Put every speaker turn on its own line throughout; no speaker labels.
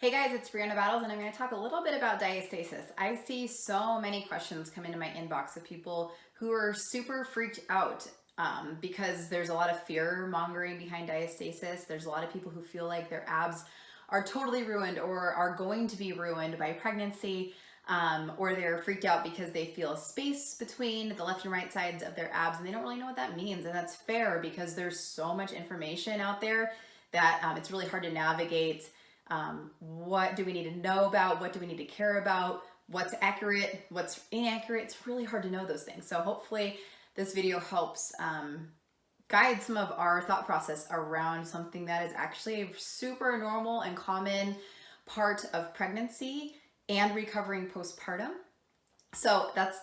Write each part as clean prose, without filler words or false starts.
Hey guys, it's Brianna Battles, and I'm going to talk a little bit about diastasis. I see so many questions come into my inbox of people who are super freaked out because there's a lot of fear mongering behind diastasis. There's a lot of people who feel like their abs are totally ruined or are going to be ruined by pregnancy, or they're freaked out because they feel space between the left and right sides of their abs and they don't really know what that means. And that's fair because there's so much information out there that it's really hard to navigate. What do we need to know about? What do we need to care about? What's accurate? What's inaccurate? It's really hard to know those things. So hopefully this video helps guide some of our thought process around something that is actually a super normal and common part of pregnancy and recovering postpartum. So that's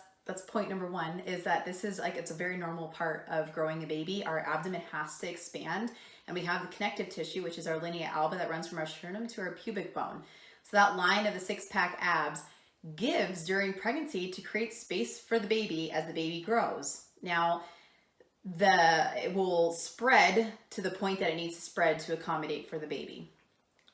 point number one, is that this is it's a very normal part of growing a baby. Our abdomen has to expand, and we have the connective tissue, which is our linea alba that runs from our sternum to our pubic bone. So that line of the six-pack abs gives during pregnancy to create space for the baby as the baby grows. Now, it will spread to the point that it needs to spread to accommodate for the baby.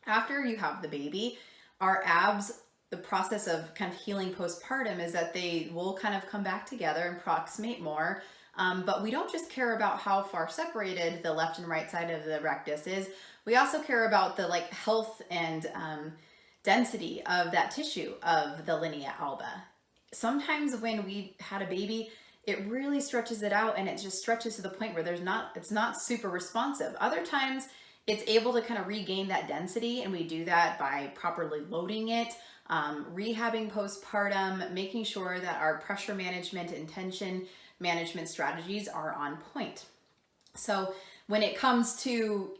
After you have the baby, our abs, the process of kind of healing postpartum is that they will kind of come back together and approximate more. But we don't just care about how far separated the left and right side of the rectus is. We also care about the health and density of that tissue of the linea alba. Sometimes when we had a baby, it really stretches it out and it just stretches to the point where it's not super responsive. Other times it's able to kind of regain that density, and we do that by properly loading it, rehabbing postpartum, making sure that our pressure management and tension management strategies are on point. So when it comes to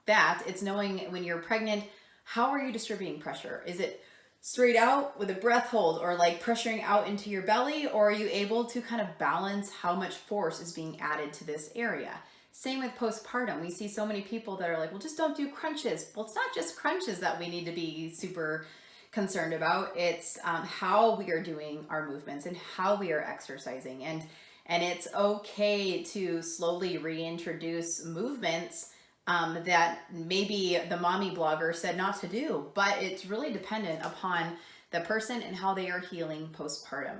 that, it's knowing when you're pregnant, how are you distributing pressure? Is it straight out with a breath hold, or pressuring out into your belly, or are you able to kind of balance how much force is being added to this area? Same with postpartum. We see so many people that are like, well, just don't do crunches. Well, it's not just crunches that we need to be super concerned about. It's how we are doing our movements and how we are exercising. And it's okay to slowly reintroduce movements that maybe the mommy blogger said not to do, but it's really dependent upon the person and how they are healing postpartum.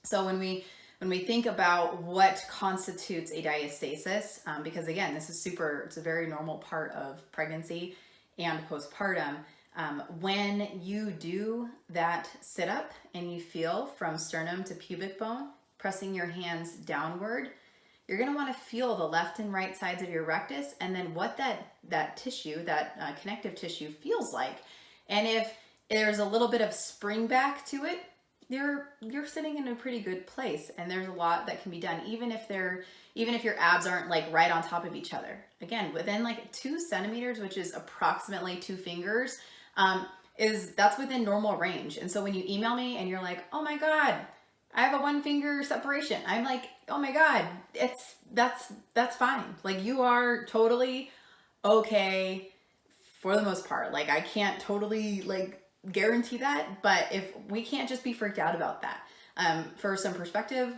So when we think about what constitutes a diastasis, because again, it's a very normal part of pregnancy and postpartum. When you do that sit up and you feel from sternum to pubic bone, pressing your hands downward, you're going to want to feel the left and right sides of your rectus, and then what that tissue, that connective tissue feels like. And if there's a little bit of spring back to it, you're sitting in a pretty good place, and there's a lot that can be done, even if your abs aren't right on top of each other. Again, within 2 centimeters, which is approximately 2 fingers, that's within normal range. And so when you email me and you're like, oh my God, I have a 1 finger separation, I'm like, oh my God, that's fine. You are totally okay for the most part. I can't totally guarantee that, but if we can't just be freaked out about that. For some perspective,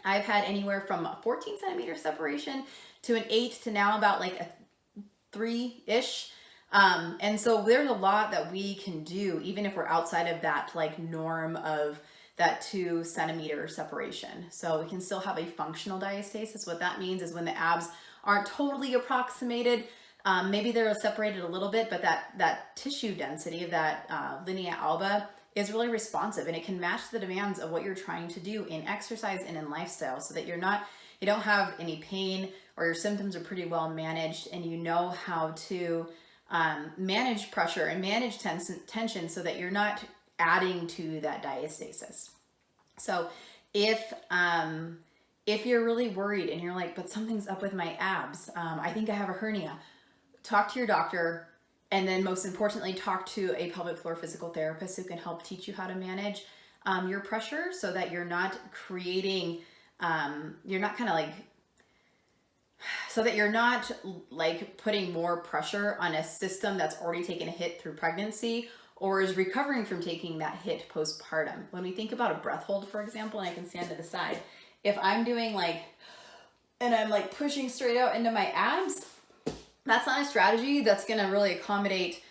I've had anywhere from a 14 centimeter separation to an 8 to now about a 3-ish. And so there's a lot that we can do, even if we're outside of that norm of that 2 centimeter separation. So we can still have a functional diastasis. What that means is when the abs aren't totally approximated, maybe they're separated a little bit, but that tissue density of that linea alba is really responsive, and it can match the demands of what you're trying to do in exercise and in lifestyle, so that you don't have any pain, or your symptoms are pretty well managed, and you know how to manage pressure and manage tension so that you're not adding to that diastasis. So if you're really worried and you're like, but something's up with my abs, I think I have a hernia, talk to your doctor, and then most importantly, talk to a pelvic floor physical therapist who can help teach you how to manage your pressure, so that you're not creating, so that you're not putting more pressure on a system that's already taken a hit through pregnancy, or is recovering from taking that hit postpartum. When we think about a breath hold, for example, and I can stand to the side, if I'm doing and I'm pushing straight out into my abs, that's not a strategy that's going to really accommodate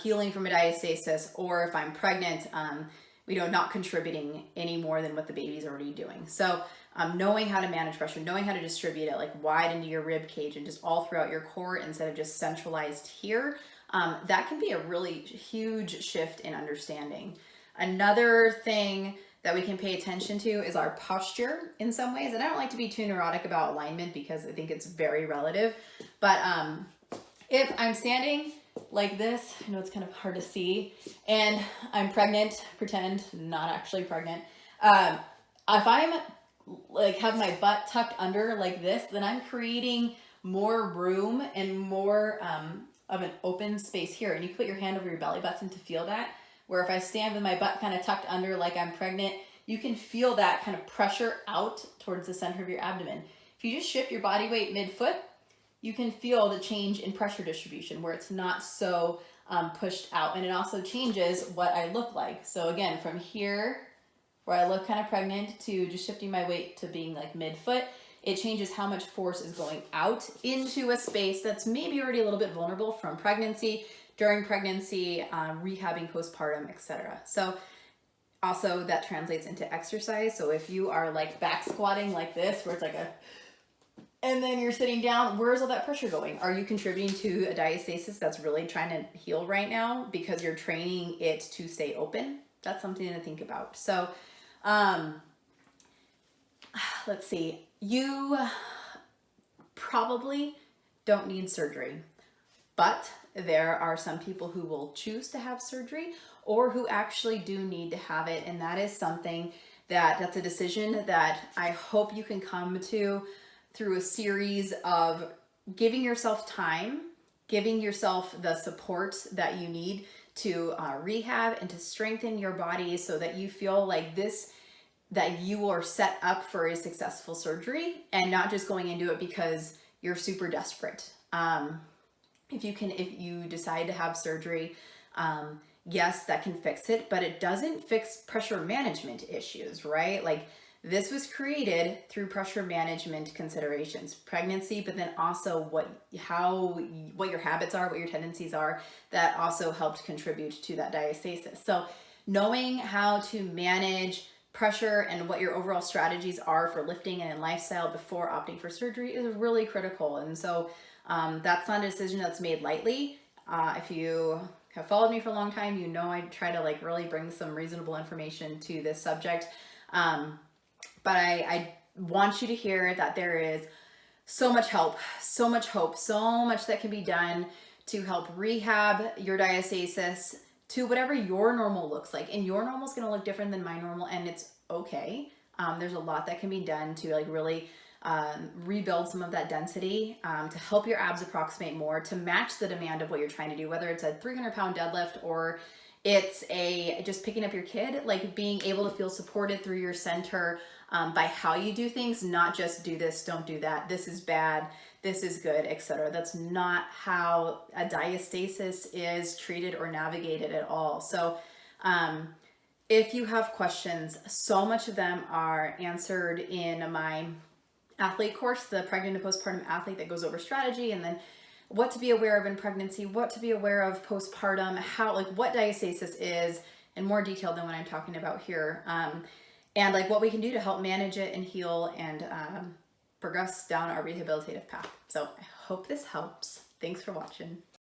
healing from a diastasis, or if I'm pregnant, not contributing any more than what the baby's already doing. So knowing how to manage pressure, knowing how to distribute it like wide into your rib cage and just all throughout your core instead of just centralized here, that can be a really huge shift in understanding. Another thing that we can pay attention to is our posture in some ways. And I don't like to be too neurotic about alignment because I think it's very relative. But if I'm standing like this, I know it's kind of hard to see, and I'm pregnant, pretend not actually pregnant. If I'm like have my butt tucked under like this, then I'm creating more room and more of an open space here. And you can put your hand over your belly button to feel that. Where if I stand with my butt kind of tucked under like I'm pregnant, you can feel that kind of pressure out towards the center of your abdomen. If you just shift your body weight mid-foot, you can feel the change in pressure distribution where it's not so pushed out. And it also changes what I look like. So again, from here, where I look kind of pregnant, to just shifting my weight to being like mid-foot, it changes how much force is going out into a space that's maybe already a little bit vulnerable from pregnancy, during pregnancy, rehabbing postpartum, etc. So also that translates into exercise. So if you are like back squatting like this, where it's like and then you're sitting down, where's all that pressure going? Are you contributing to a diastasis that's really trying to heal right now because you're training it to stay open? That's something to think about. So let's see. You probably don't need surgery, but there are some people who will choose to have surgery or who actually do need to have it. And that is something that's a decision that I hope you can come to through a series of giving yourself time, giving yourself the support that you need to rehab and to strengthen your body so that you feel like that you are set up for a successful surgery and not just going into it because you're super desperate. If you decide to have surgery, yes, that can fix it, but it doesn't fix pressure management issues, right? Like this was created through pressure management considerations, pregnancy, but then also what your habits are, what your tendencies are, that also helped contribute to that diastasis. So knowing how to manage pressure and what your overall strategies are for lifting and in lifestyle before opting for surgery is really critical. And so that's not a decision that's made lightly. If you have followed me for a long time, you know I try to like really bring some reasonable information to this subject. But I want you to hear that there is so much help, so much hope, so much that can be done to help rehab your diastasis to whatever your normal looks like. And your normal is going to look different than my normal, and it's okay. There's a lot that can be done to like really rebuild some of that density, to help your abs approximate more, to match the demand of what you're trying to do, whether it's a 300-pound deadlift or it's just picking up your kid, like being able to feel supported through your center by how you do things, not just do this, don't do that, this is bad, this is good, etc. That's not how a diastasis is treated or navigated at all. So if you have questions, so much of them are answered in my athlete course, the Pregnant and Postpartum Athlete, that goes over strategy and then what to be aware of in pregnancy, what to be aware of postpartum, how, like what diastasis is in more detail than what I'm talking about here. And like what we can do to help manage it and heal and progress down our rehabilitative path. So I hope this helps. Thanks for watching.